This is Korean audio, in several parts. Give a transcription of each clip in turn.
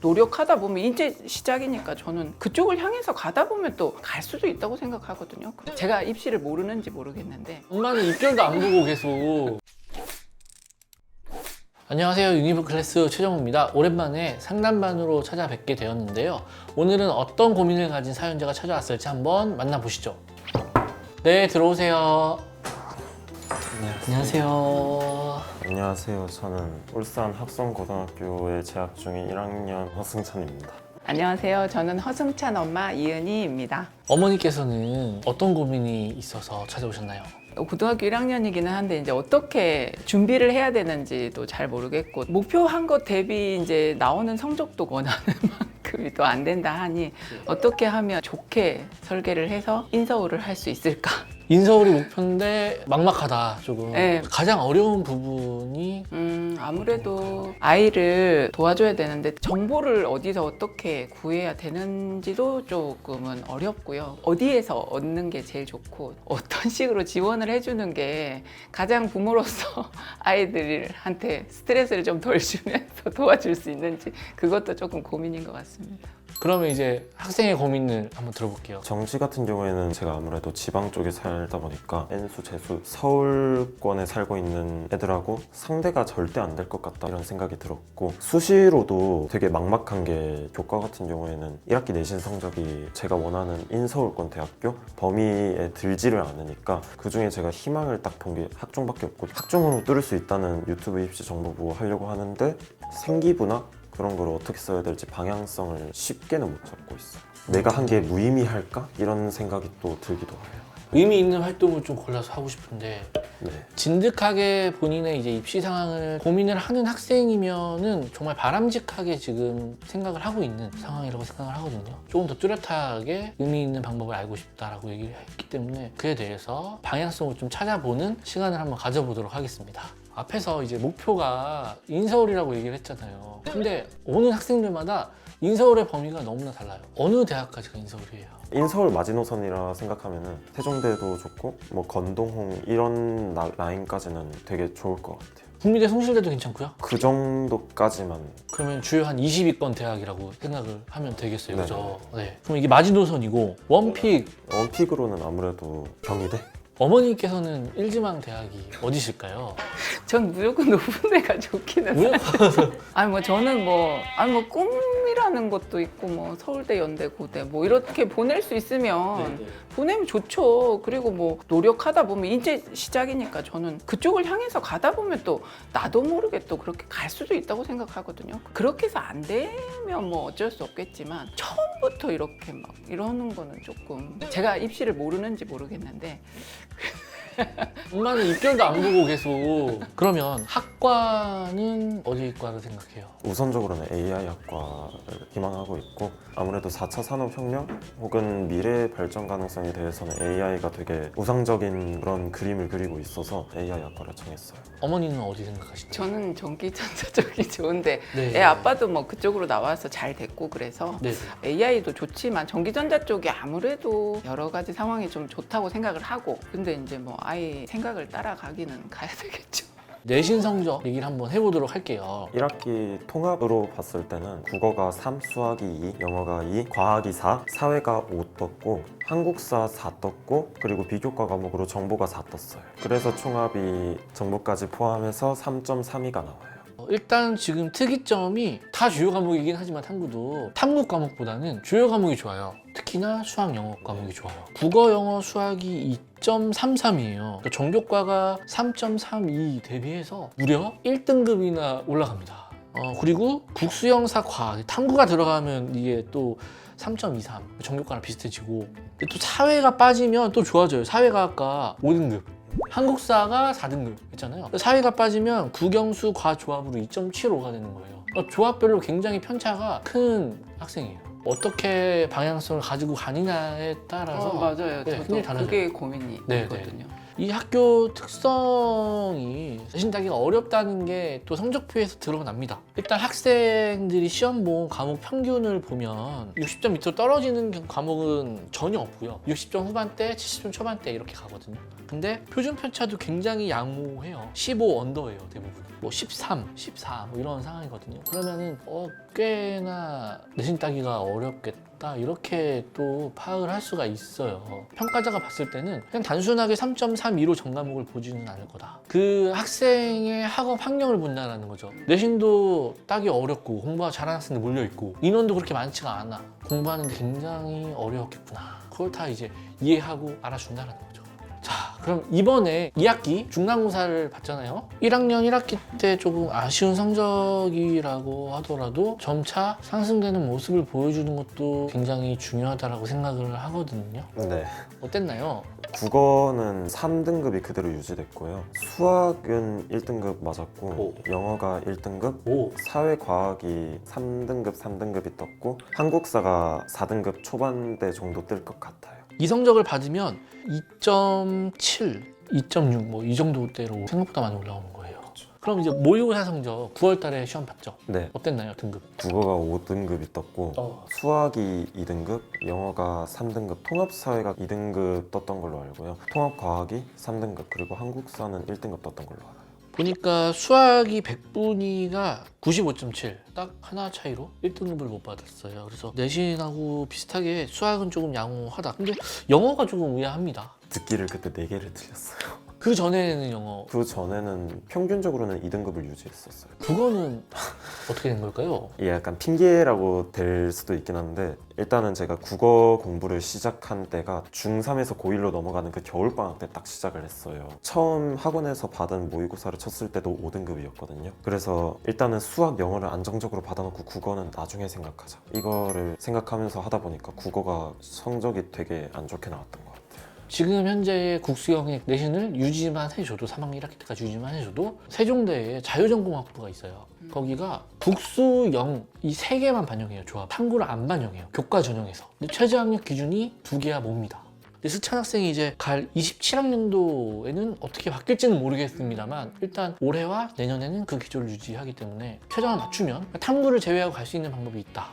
노력하다 보면 이제 시작이니까 저는 그쪽을 향해서 가다 보면 또 갈 수도 있다고 생각하거든요. 제가 입시를 모르는지 모르겠는데 엄마는 입결도 안 보고 계속. 안녕하세요, 유니브 클래스 최정우입니다. 오랜만에 상담반으로 찾아뵙게 되었는데요. 오늘은 어떤 고민을 가진 사연자가 찾아왔을지 한번 만나보시죠. 네, 들어오세요. 안녕하세요. 안녕하세요. 저는 울산 학성고등학교에 재학 중인 1학년 허승찬입니다. 안녕하세요. 저는 허승찬 엄마 이은희입니다. 어머니께서는 어떤 고민이 있어서 찾아오셨나요? 고등학교 1학년이기는 한데 이제 어떻게 준비를 해야 되는지도 잘 모르겠고 목표한 것 대비 이제 나오는 성적도 원하는 만큼이 또 안 된다 하니 어떻게 하면 좋게 설계를 해서 인서울을 할 수 있을까? 인서울이 목표인데 막막하다, 조금. 네. 가장 어려운 부분이 아무래도 아이를 도와줘야 되는데 정보를 어디서 어떻게 구해야 되는지도 조금은 어렵고요. 어디에서 얻는 게 제일 좋고 어떤 식으로 지원을 해주는 게 가장 부모로서 아이들한테 스트레스를 좀 덜 주면서 도와줄 수 있는지 그것도 조금 고민인 것 같습니다. 그러면 이제 학생의 고민을 한번 들어볼게요. 정시 같은 경우에는 제가 아무래도 지방 쪽에 살다 보니까 N수, 재수, 서울권에 살고 있는 애들하고 상대가 절대 안 될 것 같다 이런 생각이 들었고 수시로도 되게 막막한 게 교과 같은 경우에는 1학기 내신 성적이 제가 원하는 인서울권 대학교 범위에 들지를 않으니까 그중에 제가 희망을 딱 본 게 학종밖에 없고 학종으로 뚫을 수 있다는 유튜브 입시 정보부 하려고 하는데 생기부나 그런 걸 어떻게 써야 될지 방향성을 쉽게는 못 잡고 있어요. 내가 한 게 무의미할까? 이런 생각이 또 들기도 해요. 의미 있는 활동을 좀 골라서 하고 싶은데 네. 진득하게 본인의 이제 입시 상황을 고민을 하는 학생이면은 정말 바람직하게 지금 생각을 하고 있는 상황이라고 생각을 하거든요. 조금 더 뚜렷하게 의미 있는 방법을 알고 싶다라고 얘기를 했기 때문에 그에 대해서 방향성을 좀 찾아보는 시간을 한번 가져보도록 하겠습니다. 앞에서 이제 목표가 인서울이라고 얘기를 했잖아요. 근데 오는 학생들마다 인서울의 범위가 너무나 달라요. 어느 대학까지가 인서울이에요? 인서울 마지노선이라 생각하면은 세종대도 좋고 뭐 건동홍 이런 라인까지는 되게 좋을 것 같아요. 국민대 성실대도 괜찮고요. 그 정도까지만. 그러면 주요 한 20위권 대학이라고 생각을 하면 되겠어요. 네. 그죠? 네. 그럼 이게 마지노선이고 원픽. 원픽으로는 아무래도 경희대? 어머니께서는 일지망 대학이 어디실까요? 전 무조건 높은 데가 좋기는 해요. 아니 뭐 저는 뭐 꿈이라는 것도 있고 뭐 서울대, 연대, 고대 뭐 이렇게 보낼 수 있으면 보내면 좋죠. 그리고 뭐 노력하다 보면 이제 시작이니까 저는 그쪽을 향해서 가다 보면 또 나도 모르게 또 그렇게 갈 수도 있다고 생각하거든요. 그렇게 해서 안 되면 뭐 어쩔 수 없겠지만 처음부터 이렇게 막 이러는 거는 조금 제가 입시를 모르는지 모르겠는데 엄마는 입결도 안 보고 계속. 그러면 학과는 어디과를 생각해요? 우선적으로는 AI학과를 희망하고 있고 아무래도 4차 산업혁명 혹은 미래 발전 가능성에 대해서는 AI가 되게 우상적인 그런 그림을 그리고 있어서 AI학과를 정했어요. 어머니는 어디 생각하시죠? 저는 전기전자 쪽이 좋은데 네. 애 아빠도 뭐 그쪽으로 나와서 잘 됐고 그래서 네. AI도 좋지만 전기전자 쪽이 아무래도 여러 가지 상황이 좀 좋다고 생각을 하고 근데 이제 뭐 아이 생각을 따라가기는 가야 되겠죠. 내신 성적 얘기를 한번 해보도록 할게요. 1학기 통합으로 봤을 때는 국어가 3, 수학이 2, 영어가 2, 과학이 4, 사회가 5 떴고 한국사 4 떴고 그리고 비교과 과목으로 정보가 4 떴어요. 그래서 총합이 정보까지 포함해서 3.32가 나와요. 일단 지금 특이점이 다 주요 과목이긴 하지만 탐구도 탐구 과목보다는 주요 과목이 좋아요. 특히나 수학, 영어 과목이 좋아요. 국어, 영어, 수학이 2.33이에요. 그러니까 전교과가 3.32 대비해서 무려 1등급이나 올라갑니다. 그리고 국수영사 과학, 탐구가 들어가면 이게 또 3.23, 전교과랑 비슷해지고 또 사회가 빠지면 또 좋아져요. 사회과학과 5등급. 한국사가 4등급 했잖아요. 사회가 빠지면 국영수 과조합으로 2.75가 되는 거예요. 그러니까 조합별로 굉장히 편차가 큰 학생이에요. 어떻게 방향성을 가지고 가느냐에 따라서 맞아요. 네, 저도 굉장히 달라져요. 그게 고민이 네, 있거든요. 이 학교 특성이 내신 따기가 어렵다는 게 또 성적표에서 드러납니다. 일단 학생들이 시험 본 과목 평균을 보면 60점 밑으로 떨어지는 과목은 전혀 없고요. 60점 후반대, 70점 초반대 이렇게 가거든요. 근데 표준 편차도 굉장히 양호해요. 15 언더예요, 대부분. 뭐 13, 14 뭐 이런 상황이거든요. 그러면은 꽤나 내신 따기가 어렵겠다 이렇게 또 파악을 할 수가 있어요. 평가자가 봤을 때는 그냥 단순하게 3.32로 전 과목을 보지는 않을 거다. 그 학생의 학업 환경을 본다는 거죠. 내신도 따기 어렵고 공부가 잘하는 학생들 몰려있고 인원도 그렇게 많지가 않아. 공부하는데 굉장히 어려웠겠구나. 그걸 다 이제 이해하고 알아준다는 거죠. 자, 그럼 이번에 2학기 중간고사를 봤잖아요. 1학년 1학기 때 조금 아쉬운 성적이라고 하더라도 점차 상승되는 모습을 보여주는 것도 굉장히 중요하다고 생각을 하거든요. 네. 어땠나요? 국어는 3등급이 그대로 유지됐고요. 수학은 1등급 맞았고 오. 영어가 1등급, 오, 사회과학이 3등급, 3등급이 떴고 한국사가 4등급 초반대 정도 뜰 것 같아요. 이 성적을 받으면 2.7, 2.6 뭐 이 정도대로 생각보다 많이 올라오는 거예요. 그럼 이제 모의고사 성적 9월 달에 시험 봤죠? 네. 어땠나요, 등급? 국어가 5등급이 떴고 수학이 2등급, 영어가 3등급, 통합사회가 2등급 떴던 걸로 알고요. 통합과학이 3등급, 그리고 한국사는 1등급 떴던 걸로 알아요. 보니까 수학이 100분위가 95.7, 딱 하나 차이로 1등급을 못 받았어요. 그래서 내신하고 비슷하게 수학은 조금 양호하다. 근데 영어가 조금 의아합니다. 듣기를 그때 4개를 틀렸어요. 그 전에는 영어, 그 전에는 평균적으로는 2등급을 유지했었어요. 국어는 어떻게 된 걸까요? 이게 약간 핑계라고 될 수도 있긴 한데 일단은 제가 국어 공부를 시작한 때가 중3에서 고1로 넘어가는 그 겨울방학 때 딱 시작을 했어요. 처음 학원에서 받은 모의고사를 쳤을 때도 5등급이었거든요. 그래서 일단은 수학, 영어를 안정적으로 받아놓고 국어는 나중에 생각하자. 이거를 생각하면서 하다 보니까 국어가 성적이 되게 안 좋게 나왔던 것 같아요. 지금 현재 국수형의 내신을 유지만 해줘도 3학년 1학기 때까지 유지만 해줘도 세종대에 자유전공학부가 있어요. 거기가 국수, 영 이 세 개만 반영해요. 조합. 탐구를 안 반영해요. 교과 전형에서. 근데 최저학력 기준이 2개야 봅니다. 근데 수찬 학생이 이제 갈 27학년도에는 어떻게 바뀔지는 모르겠습니다만 일단 올해와 내년에는 그 기조를 유지하기 때문에 최저를 맞추면 탐구를 제외하고 갈 수 있는 방법이 있다.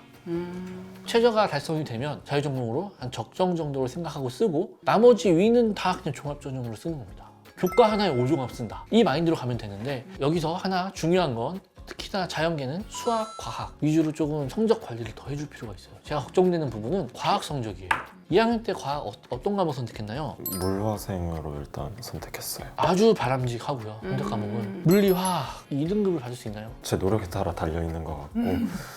최저가 달성이 되면 자유전공으로 한 적정 정도로 생각하고 쓰고 나머지 위는 다 그냥 종합전형으로 쓰는 겁니다. 교과 하나에 5종합 쓴다. 이 마인드로 가면 되는데 여기서 하나 중요한 건 특히나 자연계는 수학, 과학 위주로 조금 성적 관리를 더 해줄 필요가 있어요. 제가 걱정되는 부분은 과학 성적이에요. 2학년 때 과학 어떤 과목 선택했나요? 물화생으로 일단 선택했어요. 아주 바람직하고요. 선택 과목은 물리, 화학 2등급을 받을 수 있나요? 제 노력에 따라 달려있는 것 같고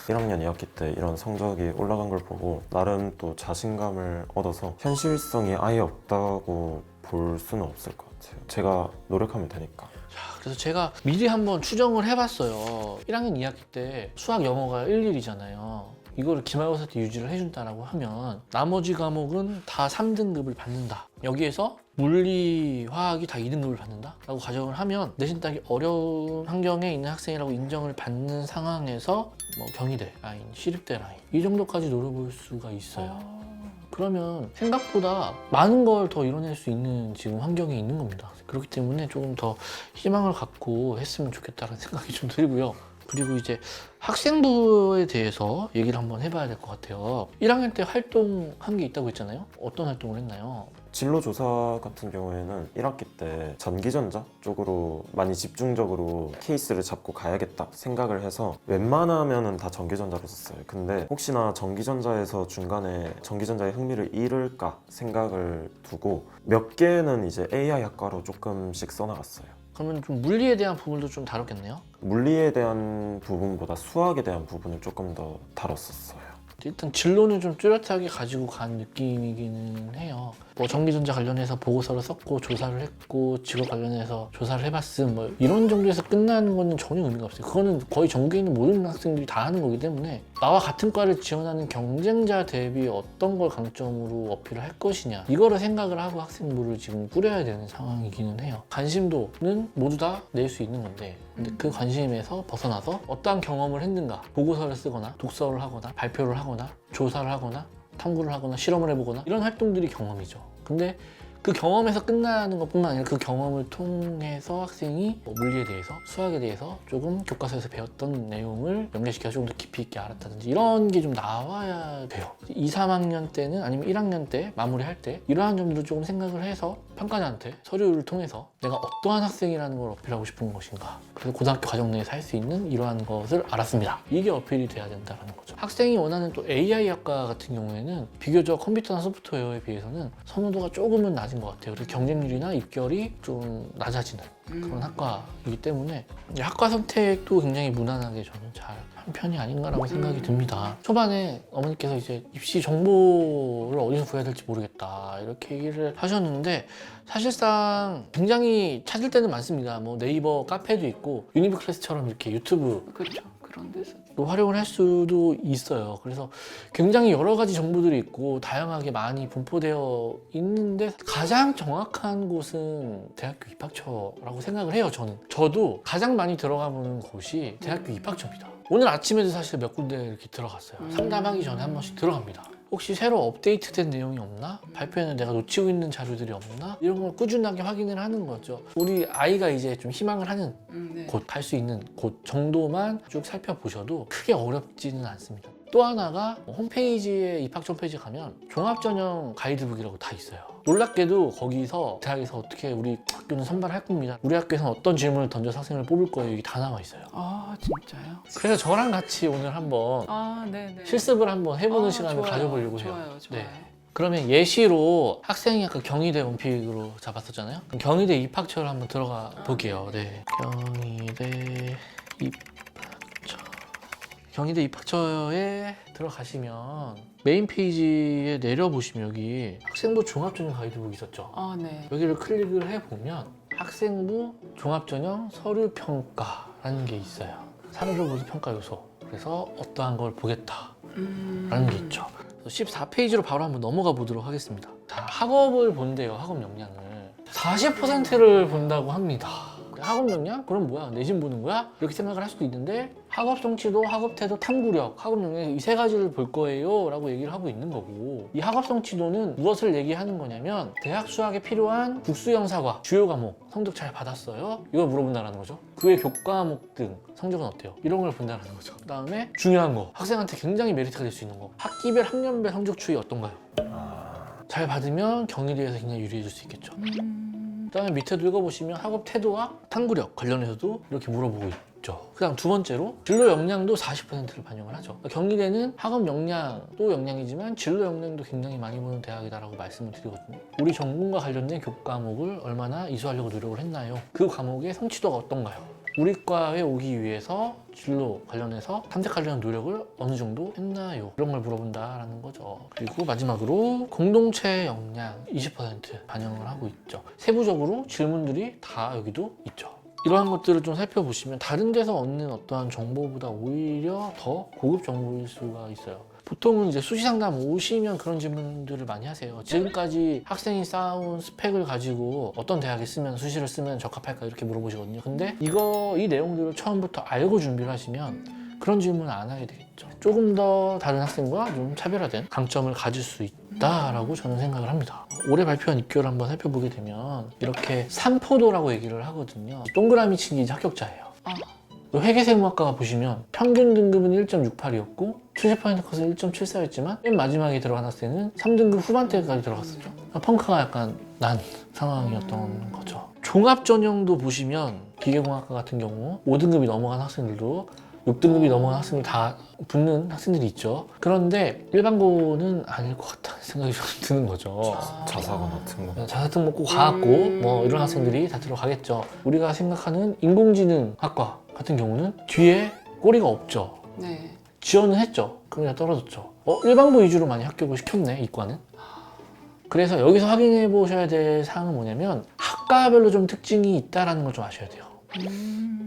1학년 2학기 때 이런 성적이 올라간 걸 보고 나름 또 자신감을 얻어서 현실성이 아예 없다고 볼 수는 없을 것 같아요. 제가 노력하면 되니까. 자, 그래서 제가 미리 한번 추정을 해봤어요. 1학년 2학기 때 수학, 영어가 1, 1이잖아요. 이거를 기말고사 때 유지를 해준다라고 하면 나머지 과목은 다 3등급을 받는다. 여기에서 물리, 화학이 다 2등급을 받는다? 라고 가정을 하면 내신 따기 어려운 환경에 있는 학생이라고 인정을 받는 상황에서 뭐 경희대 라인, 시립대 라인 이 정도까지 노려볼 수가 있어요. 그러면 생각보다 많은 걸 더 이뤄낼 수 있는 지금 환경에 있는 겁니다. 그렇기 때문에 조금 더 희망을 갖고 했으면 좋겠다는 생각이 좀 들고요. 그리고 이제 학생부에 대해서 얘기를 한번 해봐야 될 것 같아요. 1학년 때 활동한 게 있다고 했잖아요. 어떤 활동을 했나요? 진로조사 같은 경우에는 1학기 때 전기전자 쪽으로 많이 집중적으로 케이스를 잡고 가야겠다 생각을 해서 웬만하면은 다 전기전자로 썼어요. 근데 혹시나 전기전자에서 중간에 전기전자의 흥미를 잃을까 생각을 두고 몇 개는 이제 AI 학과로 조금씩 써나갔어요. 그러면 좀 물리에 대한 부분도 좀 다뤘겠네요. 물리에 대한 부분보다 수학에 대한 부분을 조금 더 다뤘었어요. 일단 진로는 좀 뚜렷하게 가지고 간 느낌이기는 해요. 뭐 전기전자 관련해서 보고서를 썼고 조사를 했고 직업 관련해서 조사를 해봤음 뭐 이런 정도에서 끝나는 거는 전혀 의미가 없어요. 그거는 거의 전국에 있는 모든 학생들이 다 하는 거기 때문에 나와 같은 과를 지원하는 경쟁자 대비 어떤 걸 강점으로 어필을 할 것이냐 이거를 생각을 하고 학생부를 지금 꾸려야 되는 상황이기는 해요. 관심도는 모두 다 낼 수 있는 건데 근데 그 관심에서 벗어나서 어떠한 경험을 했는가 보고서를 쓰거나 독서를 하거나 발표를 하거나 조사를 하거나 탐구를 하거나 실험을 해보거나 이런 활동들이 경험이죠. 근데 그 경험에서 끝나는 것뿐만 아니라 그 경험을 통해서 학생이 뭐 물리에 대해서, 수학에 대해서 조금 교과서에서 배웠던 내용을 연계시켜서 조금 더 깊이 있게 알았다든지 이런 게 좀 나와야 돼요. 2, 3학년 때는 아니면 1학년 때 마무리할 때 이러한 점들을 조금 생각을 해서 평가자한테 서류를 통해서 내가 어떠한 학생이라는 걸 어필하고 싶은 것인가, 그래서 고등학교 과정 내에서 할 수 있는 이러한 것을 알았습니다. 이게 어필이 돼야 된다는 거죠. 학생이 원하는 또 AI 학과 같은 경우에는 비교적 컴퓨터나 소프트웨어에 비해서는 선호도가 조금은 낮은 것 같아요. 그래서 경쟁률이나 입결이 좀 낮아지는 그런 학과이기 때문에 학과 선택도 굉장히 무난하게 저는 잘 한 편이 아닌가라고 생각이 듭니다. 초반에 어머니께서 이제 입시 정보를 어디서 구해야 될지 모르겠다 이렇게 얘기를 하셨는데, 사실상 굉장히 찾을 때는 많습니다. 뭐 네이버 카페도 있고 유니브 클래스처럼 이렇게 유튜브 그렇죠. 그런 데서. 또 활용을 할 수도 있어요. 그래서 굉장히 여러 가지 정보들이 있고 다양하게 많이 분포되어 있는데 가장 정확한 곳은 대학교 입학처라고 생각을 해요. 저도 가장 많이 들어가 보는 곳이 대학교 입학처입니다. 오늘 아침에도 사실 몇 군데 이렇게 들어갔어요. 상담하기 전에 한 번씩 들어갑니다. 혹시 새로 업데이트된 내용이 없나? 발표에는 내가 놓치고 있는 자료들이 없나? 이런 걸 꾸준하게 확인을 하는 거죠. 우리 아이가 이제 좀 희망을 하는 네. 곳, 갈 수 있는 곳 정도만 쭉 살펴보셔도 크게 어렵지는 않습니다. 또 하나가 홈페이지에 입학처 홈페이지 가면 종합전형 가이드북이라고 다 있어요. 놀랍게도 거기서 대학에서 어떻게 우리 학교는 선발할 겁니다, 우리 학교에서는 어떤 질문을 던져서 학생을 뽑을 거예요, 이게 다 나와 있어요. 아 진짜요? 그래서 저랑 같이 오늘 한번 아 네네. 실습을 한번 해보는 아, 시간을 좋아요. 가져보려고 해요. 좋아요. 좋아요. 네. 그러면 예시로 학생이 아까 경희대 원픽으로 잡았었잖아요. 그럼 경희대 입학처를 한번 들어가 볼게요. 네. 경희대 입학처. 경희대 입학처에 들어가시면 메인 페이지에 내려보시면 여기 학생부 종합전형 가이드북 있었죠. 아 네. 여기를 클릭을 해보면 학생부 종합전형 서류평가라는 게 있어요. 사례를 보기 평가 요소. 그래서 어떠한 걸 보겠다라는 게 있죠. 14페이지로 바로 한번 넘어가 보도록 하겠습니다. 자, 학업을 본대요. 학업 역량을 40%를 본다고 합니다. 학업 역량? 그럼 뭐야? 내신 보는 거야? 이렇게 생각을 할 수도 있는데, 학업 성취도, 학업 태도, 탐구력, 학업 역량 이 세 가지를 볼 거예요 라고 얘기를 하고 있는 거고, 이 학업 성취도는 무엇을 얘기하는 거냐면 대학 수학에 필요한 국수영사과 주요 과목 성적 잘 받았어요? 이걸 물어본다는 거죠. 그 외 교과목 등 성적은 어때요? 이런 걸 본다는 거죠. 그 다음에 중요한 거, 학생한테 굉장히 메리트가 될 수 있는 거, 학기별 학년별 성적 추이 어떤가요? 잘 받으면 경희대에서 굉장히 유리해질 수 있겠죠. 그다음에 밑에도 읽어보시면 학업 태도와 탐구력 관련해서도 이렇게 물어보고 있죠. 그다음 두 번째로 진로 역량도 40%를 반영을 하죠. 경희대는 학업 역량도 역량이지만 진로 역량도 굉장히 많이 보는 대학이다라고 말씀을 드리거든요. 우리 전공과 관련된 교과목을 얼마나 이수하려고 노력을 했나요? 그 과목의 성취도가 어떤가요? 우리 과에 오기 위해서 진로 관련해서 탐색하려는 노력을 어느 정도 했나요? 이런 걸 물어본다라는 거죠. 그리고 마지막으로 공동체 역량 20% 반영을 하고 있죠. 세부적으로 질문들이 다 여기도 있죠. 이러한 것들을 좀 살펴보시면 다른 데서 얻는 어떠한 정보보다 오히려 더 고급 정보일 수가 있어요. 보통은 이제 수시 상담 오시면 그런 질문들을 많이 하세요. 지금까지 학생이 쌓아온 스펙을 가지고 어떤 대학에 쓰면, 수시를 쓰면 적합할까 이렇게 물어보시거든요. 근데 이 내용들을 처음부터 알고 준비를 하시면 그런 질문을 안 하게 되겠죠. 조금 더 다른 학생과 좀 차별화된 강점을 가질 수 있다라고 저는 생각을 합니다. 올해 발표한 입결을 한번 살펴보게 되면 이렇게 삼포도라고 얘기를 하거든요. 동그라미 치기 합격자예요. 회계세무학과가 보시면 평균 등급은 1.68이었고 70% 컷은 1.74였지만 맨 마지막에 들어간 학생은 3등급 후반대까지 들어갔었죠. 펑크가 약간 난 상황이었던 거죠. 종합전형도 보시면 기계공학과 같은 경우 5등급이 넘어간 학생들도 6등급이 넘어간 학생들 다 붙는 학생들이 있죠. 그런데 일반고는 아닐 것 같다는 생각이 좀 드는 거죠. 자사고 같은 거. 자사 등록고 과학고 뭐 이런 학생들이 다 들어가겠죠. 우리가 생각하는 인공지능학과 같은 경우는 뒤에 꼬리가 없죠. 네. 지원은 했죠. 그러나 떨어졌죠. 일반고 위주로 많이 합격을 시켰네, 이과는. 그래서 여기서 확인해 보셔야 될 사항은 뭐냐면 학과별로 좀 특징이 있다는 걸 좀 아셔야 돼요.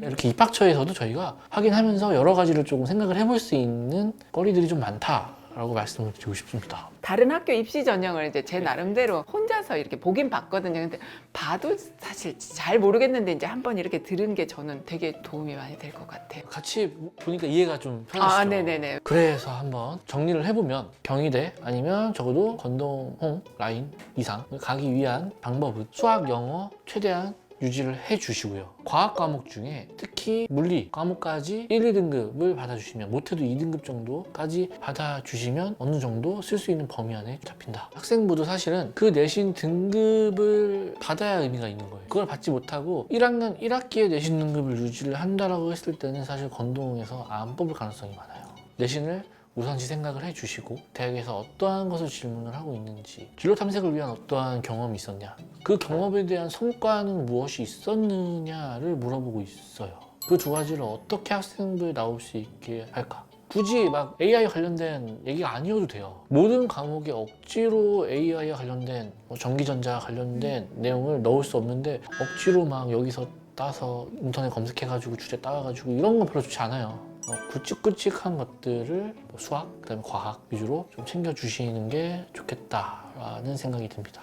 이렇게 입학처에서도 저희가 확인하면서 여러 가지를 조금 생각을 해볼 수 있는 거리들이 좀 많다 라고 말씀을 드리고 싶습니다. 다른 학교 입시 전형을 이제 제 나름대로 혼자서 이렇게 보긴 봤거든요. 근데 봐도 사실 잘 모르겠는데 이제 한번 이렇게 들은 게 저는 되게 도움이 많이 될 것 같아요. 같이 보니까 이해가 좀 편하시죠? 아, 네네네. 그래서 한번 정리를 해보면 경희대 아니면 적어도 건동홍 라인 이상 가기 위한 방법은 수학, 영어 최대한 유지를 해주시고요. 과학 과목 중에 특히 물리 과목까지 1, 2등급을 받아주시면 못해도 2등급 정도까지 받아주시면 어느 정도 쓸 수 있는 범위 안에 잡힌다. 학생부도 사실은 그 내신 등급을 받아야 의미가 있는 거예요. 그걸 받지 못하고 1학년 1학기에 내신 등급을 유지를 한다라고 했을 때는 사실 건동에서 안 뽑을 가능성이 많아요. 내신을 우선시 생각을 해주시고 대학에서 어떠한 것을 질문을 하고 있는지, 진로 탐색을 위한 어떠한 경험이 있었냐, 그 경험에 대한 성과는 무엇이 있었느냐를 물어보고 있어요. 그 두 가지를 어떻게 학생부에 나올 수 있게 할까? 굳이 막 AI 관련된 얘기가 아니어도 돼요. 모든 과목에 억지로 AI와 관련된 전기전자 관련된 내용을 넣을 수 없는데 억지로 막 여기서 따서 인터넷 검색해가지고 주제 따와가지고 이런 건 별로 좋지 않아요. 굵직굵직한 것들을 수학, 그다음에 과학 위주로 좀 챙겨주시는 게 좋겠다라는 생각이 듭니다.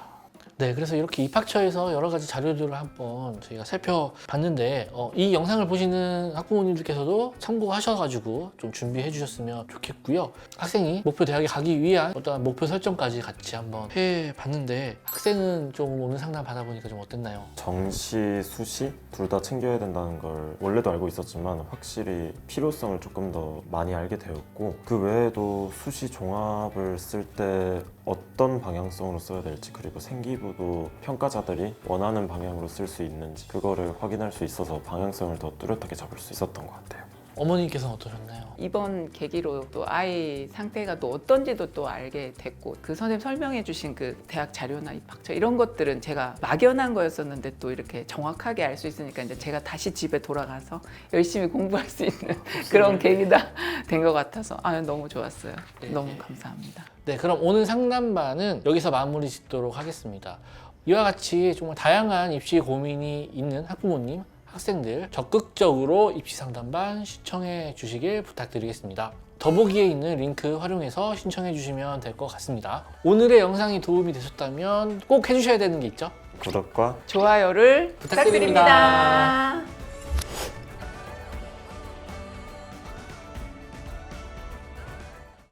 네, 그래서 이렇게 입학처에서 여러 가지 자료들을 한번 저희가 살펴봤는데 이 영상을 보시는 학부모님들께서도 참고하셔가지고 좀 준비해 주셨으면 좋겠고요. 학생이 목표 대학에 가기 위한 어떠한 목표 설정까지 같이 한번 해봤는데 학생은 좀 오늘 상담 받아보니까 좀 어땠나요? 정시, 수시 둘 다 챙겨야 된다는 걸 원래도 알고 있었지만 확실히 필요성을 조금 더 많이 알게 되었고, 그 외에도 수시 종합을 쓸 때 어떤 방향성으로 써야 될지, 그리고 생기부도 평가자들이 원하는 방향으로 쓸 수 있는지 그거를 확인할 수 있어서 방향성을 더 뚜렷하게 잡을 수 있었던 것 같아요. 어머님께서는 어떠셨나요? 이번 계기로 또 아이 상태가 또 어떤지도 또 알게 됐고, 그 선생님 설명해 주신 그 대학 자료나 입학처 이런 것들은 제가 막연한 거였었는데 또 이렇게 정확하게 알 수 있으니까 이제 제가 다시 집에 돌아가서 열심히 공부할 수 있는 그런 계기가 된 것 같아서 너무 좋았어요. 너무 감사합니다. 네, 그럼 오늘 상담반은 여기서 마무리 짓도록 하겠습니다. 이와 같이 정말 다양한 입시 고민이 있는 학부모님, 학생들 적극적으로 입시 상담반 신청해 주시길 부탁드리겠습니다. 더보기에 있는 링크 활용해서 신청해 주시면 될 것 같습니다. 오늘의 영상이 도움이 되셨다면 꼭 해주셔야 되는 게 있죠? 구독과 부탁드립니다. 좋아요를 부탁드립니다.